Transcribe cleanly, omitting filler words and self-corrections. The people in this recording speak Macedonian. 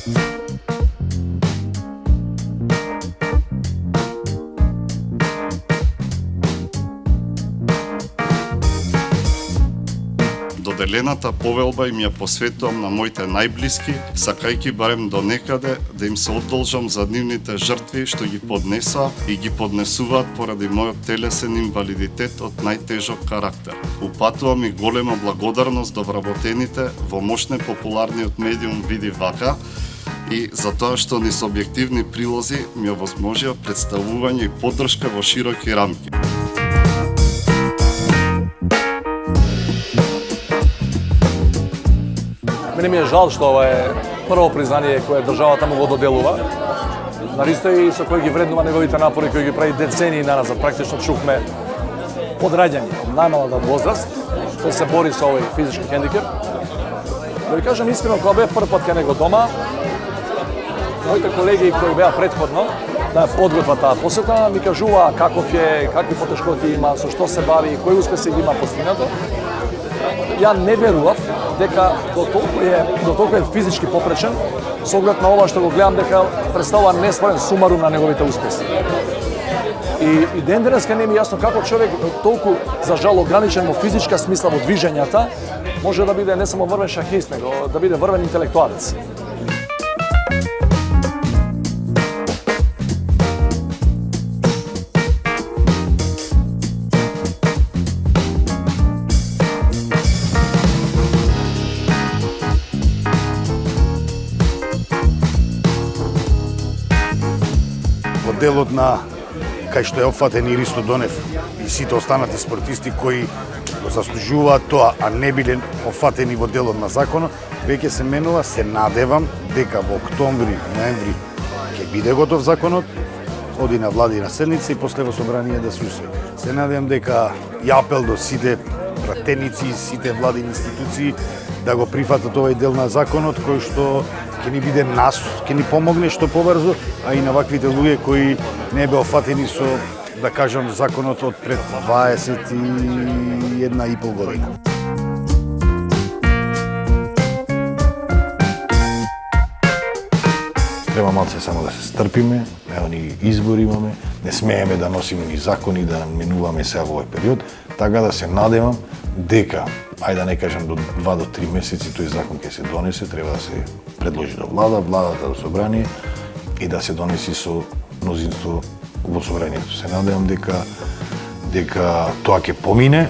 Доделената повелба им ја посветувам на моите најблиски, сакајќи барем до некаде да им се одолжам за нивните жртви што ги поднесоа и ги поднесуваат поради мојот телесен инвалидитет од најтежок карактер. Упатувам и голема благодарност до вработените во мощне популарниот медиум Види вака и за тоа што ни со објективни прилози ми овозможија представување и поддршка во широки рамки. Мене ми е жал што ова е прво признание кое државата му го доделува. Наристо и со кој ги вреднува неговите напори кои ги прави децении назад. Практично чухме од раѓање, од најмалата возраст, тој се бори со овој физички хендикеп. Да ви кажам искрено, кога бев прв пат кај него дома, моите колеги кои беа претходно да подготват таа посета, ми кажуваа каков е, какви потешкоти има, со што се бави, кои успеси ги има постигнато. Ја не верував дека до толку е физички попречен, со оглед на ова што го гледам дека представува несвоен сумарум на неговите успеси. И ден денеска не ми јасно како човек толку за жал ограничен во физичка смисла во движењата може да биде не само врвен шахист, него да биде врвен интелектуалец. Делот на кај што е опфатен и Ристо Донев и сите останати спортисти кои го заслужуваат тоа, а не биле опфатени во делот на законот, веќе се менува. Се надевам дека во октомври, ноември ќе биде готов законот, оди на влада и на седница и после во собрание да се усвои. Се надевам дека и апел до сите пратеници, сите владини институции да го прифатат овој дел на законот кој што ќе ни биде ќе ни помогне што побрзо, а и на ваквите луѓе кои не беа офатени со, да кажам, законот од пред 21,5 година. Треба малце само да се стрпиме, ево ни избори имаме, не смееме да носиме ни закони, да менуваме сега во овој период, така да се надевам дека, ајде да не кажам до 2 до 3 месеци тој закон ќе се донесе, треба да се предложи до владата до собрание и да се донеси со мнозинство во собранието. Се надевам дека тоа ќе помине